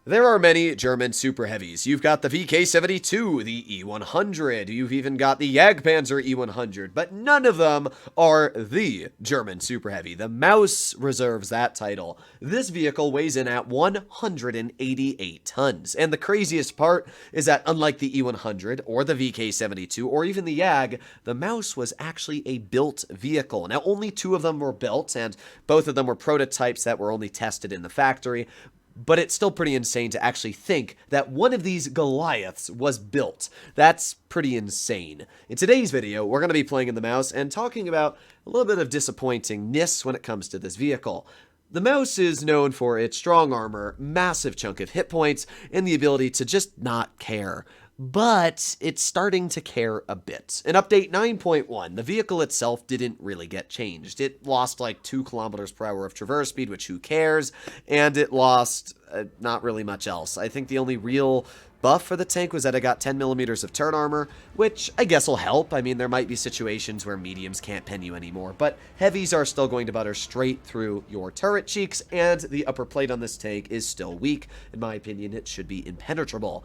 There are many German super heavies. You've got the VK-72, the E-100, you've even got the Jagdpanzer E-100, but none of them are the German super heavy. The Maus reserves that title. This vehicle weighs in at 188 tons, and the craziest part is that unlike the E-100 or the VK-72 or even the Jag, the Maus was actually a built vehicle. Now, only two of them were built, and both of them were prototypes that were only tested in the factory. But it's still pretty insane to actually think that one of these Goliaths was built. That's pretty insane. In today's video, we're going to be playing in the Maus and talking about a little bit of disappointingness when it comes to this vehicle. The Maus is known for its strong armor, massive chunk of hit points, and the ability to just not care. But it's starting to care a bit. In update 9.1, the vehicle itself didn't really get changed. It lost like 2 kilometers per hour of traverse speed, which who cares, and it lost not really much else. I think the only real buff for the tank was that it got 10 millimeters of turret armor, which I guess will help. I mean, there might be situations where mediums can't pen you anymore, but heavies are still going to butter straight through your turret cheeks, and the upper plate on this tank is still weak. In my opinion, it should be impenetrable.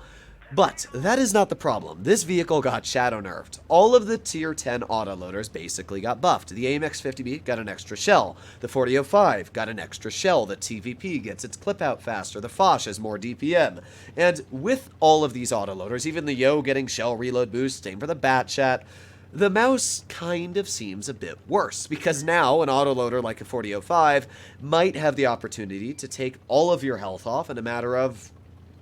But that is not the problem. This vehicle got shadow nerfed. All of the tier 10 autoloaders basically got buffed. The AMX 50B got an extra shell. The 4005 got an extra shell. The TVP gets its clip out faster. The Foch has more DPM. And with all of these autoloaders, even the Yo getting shell reload boost, same for the Batchat, the Maus kind of seems a bit worse, because now an autoloader like a 4005 might have the opportunity to take all of your health off in a matter of,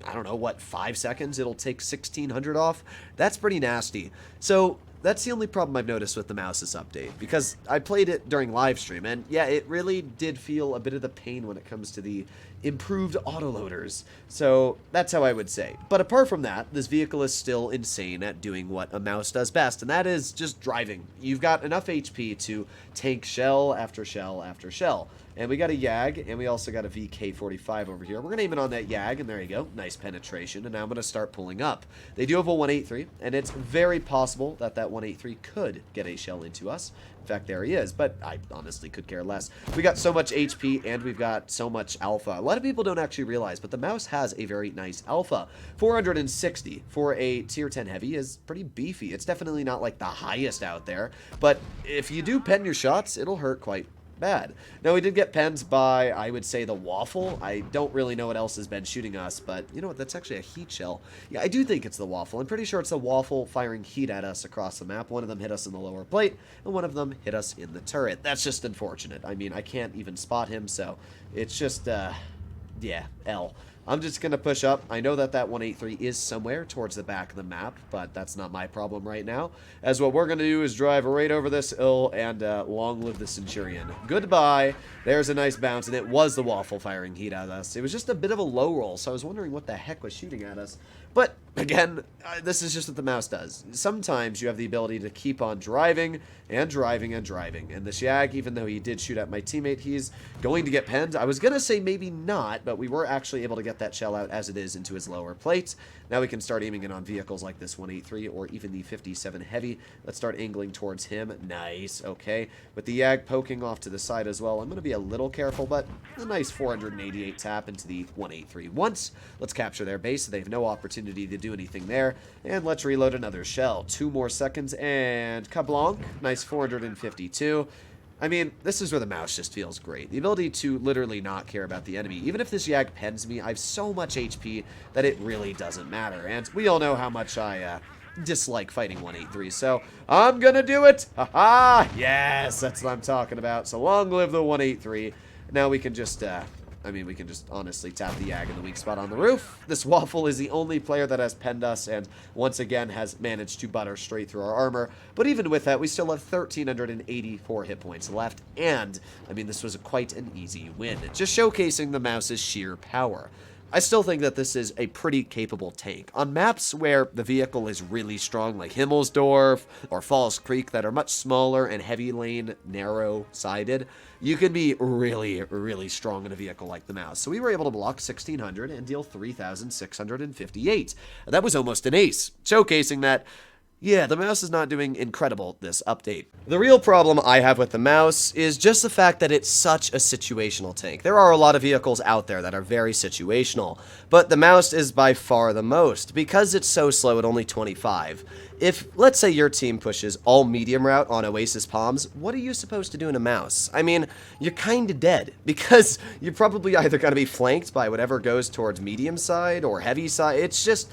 I don't know, what, 5 seconds? It'll take 1600 off? That's pretty nasty. So that's the only problem I've noticed with the Maus's update, because I played it during live stream, and yeah, it really did feel a bit of the pain when it comes to the improved autoloaders. So that's how I would say. But apart from that, this vehicle is still insane at doing what a Maus does best, and that is just driving. You've got enough HP to tank shell after shell after shell. And we got a Jag, and we also got a VK-45 over here. We're going to aim it on that Jag, and there you go. Nice penetration, and now I'm going to start pulling up. They do have a 183, and it's very possible that that 183 could get a shell into us. In fact, there he is, but I honestly could care less. We got so much HP, and we've got so much alpha. A lot of people don't actually realize, but the Maus has a very nice alpha. 460 for a tier 10 heavy is pretty beefy. It's definitely not like the highest out there, but if you do pen your shots, it'll hurt quite bad. Now, we did get penned by, I would say, the Waffle. I don't really know what else has been shooting us, but you know what? That's actually a heat shell. Yeah, I do think it's the Waffle. I'm pretty sure it's the Waffle firing heat at us across the map. One of them hit us in the lower plate, and one of them hit us in the turret. That's just unfortunate. I mean, I can't even spot him, so it's just, yeah, L. I'm just going to push up. I know that that 183 is somewhere towards the back of the map, but that's not my problem right now. As what we're going to do is drive right over this hill, and long live the Centurion. Goodbye. There's a nice bounce, and it was the Waffle firing heat at us. It was just a bit of a low roll, so I was wondering what the heck was shooting at us. But, again, this is just what the Maus does. Sometimes you have the ability to keep on driving and driving and driving. And the Jag, even though he did shoot at my teammate, he's going to get penned. I was going to say maybe not, but we were actually able to get that shell out as it is into his lower plate. Now we can start aiming it on vehicles like this 183 or even the 57 Heavy. Let's start angling towards him. Nice. Okay. With the Jag poking off to the side as well, I'm going to be a little careful, but a nice 488 tap into the 183 once. Let's capture their base so they have no opportunity to do anything there. And let's reload another shell. 2 more seconds and kablanc. Nice 452. I mean, this is where the Maus just feels great. The ability to literally not care about the enemy. Even if this Jag pens me, I have so much HP that it really doesn't matter. And we all know how much I dislike fighting 183, so I'm gonna do it! Haha! Yes, that's what I'm talking about. So long live the 183. Now we can just, we can just honestly tap the Jag in the weak spot on the roof. This Waffle is the only player that has penned us and once again has managed to butter straight through our armor. But even with that, we still have 1,384 hit points left. And, I mean, this was quite an easy win. Just showcasing the Maus's sheer power. I still think that this is a pretty capable tank. On maps where the vehicle is really strong, like Himmelsdorf or Falls Creek, that are much smaller and heavy lane, narrow-sided, you can be really, really strong in a vehicle like the Maus. So we were able to block 1,600 and deal 3,658. That was almost an ace, showcasing that Yeah, the mouse is not doing incredible this update. The real problem I have with the mouse is just the fact that it's such a situational tank. There are a lot of vehicles out there that are very situational, but the mouse is by far the most, because it's so slow at only 25. If, let's say your team pushes all medium route on Oasis Palms, what are you supposed to do in a mouse? I mean, you're kinda dead, because you're probably either gonna be flanked by whatever goes towards medium side or heavy side. It's just,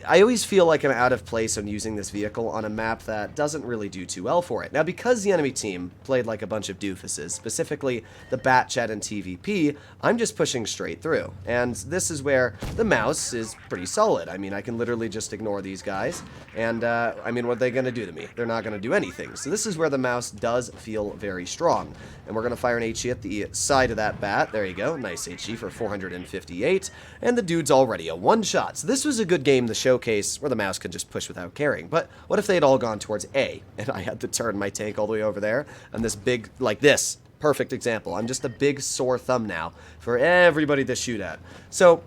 I always feel like I'm out of place when using this vehicle on a map that doesn't really do too well for it. Now, because the enemy team played like a bunch of doofuses, specifically the Bat Chat and TVP, I'm just pushing straight through. And this is where the mouse is pretty solid. I mean, I can literally just ignore these guys. And, I mean, what are they going to do to me? They're not going to do anything. So this is where the mouse does feel very strong. And we're going to fire an HE at the side of that bat. There you go. Nice HE for 458. And the dude's already a one-shot. So this was a good game to showcase where the mouse could just push without caring. But what if they had all gone towards A, and I had to turn my tank all the way over there, and this big, like this, perfect example. I'm just a big sore thumb now for everybody to shoot at. So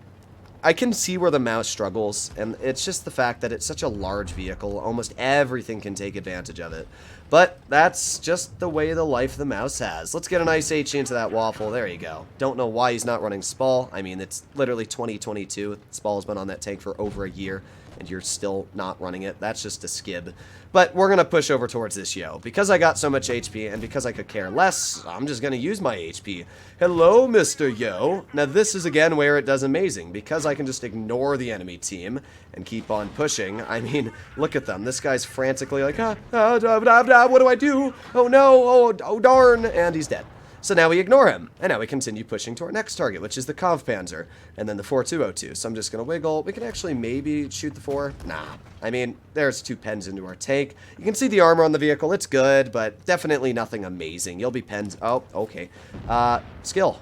I can see where the mouse struggles, and it's just the fact that it's such a large vehicle. Almost everything can take advantage of it. But that's just the way the life the mouse has. Let's get a nice H into that waffle. There you go. Don't know why he's not running Spall. I mean, it's literally 2022. Spall's been on that tank for over a year, and you're still not running it. That's just a skib. But we're going to push over towards this Yo. Because I got so much HP, and because I could care less, I'm just going to use my HP. Hello, Mr. Yo. Now, this is, again, where it does amazing. Because I can just ignore the enemy team and keep on pushing. I mean, look at them. This guy's frantically like, what do I do? Oh, no. Oh, darn. And he's dead. So now we ignore him, and now we continue pushing to our next target, which is the Kampfpanzer, and then the 4202. So I'm just going to wiggle. We can actually maybe shoot the 4. Nah. I mean, there's 2 pens into our tank. You can see the armor on the vehicle. It's good, but definitely nothing amazing. You'll be pens. Oh, okay. Skill.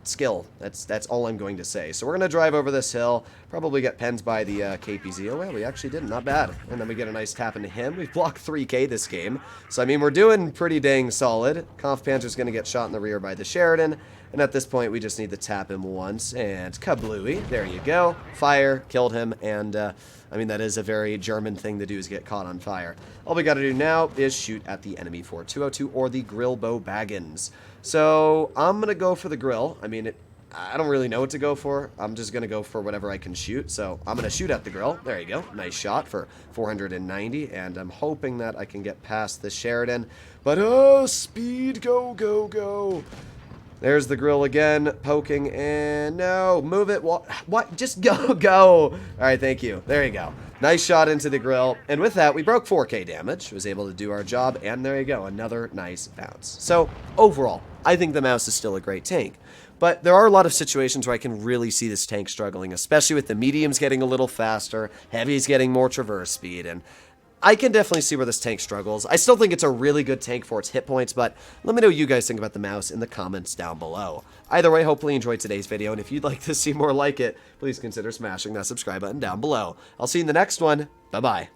Skill. That's all I'm going to say. So we're going to drive over this hill, probably get pens by the KPZ. Oh, well, we actually didn't. Not bad. And then we get a nice tap into him. We've blocked 3K this game. So, I mean, we're doing pretty dang solid. Kampfpanzer's going to get shot in the rear by the Sheridan. And at this point, we just need to tap him once. And kablooey. There you go. Fire. Killed him. And, I mean, that is a very German thing to do, is get caught on fire. All we got to do now is shoot at the enemy 4202 or the Grill Bow Baggins. So I'm going to go for the grill. I mean, I don't really know what to go for. I'm just going to go for whatever I can shoot. So I'm going to shoot at the grill. There you go. Nice shot for 490. And I'm hoping that I can get past the Sheridan. But, oh, speed. Go, go, go. There's the grill again, poking, and no, move it. What? Just go, go. All right, thank you. There you go. Nice shot into the grill. And with that, we broke 4K damage, was able to do our job, and there you go, another nice bounce. So, overall, I think the mouse is still a great tank. But there are a lot of situations where I can really see this tank struggling, especially with the mediums getting a little faster, heavies getting more traverse speed, and I can definitely see where this tank struggles. I still think it's a really good tank for its hit points, but let me know what you guys think about the mouse in the comments down below. Either way, hopefully you enjoyed today's video, and if you'd like to see more like it, please consider smashing that subscribe button down below. I'll see you in the next one. Bye-bye.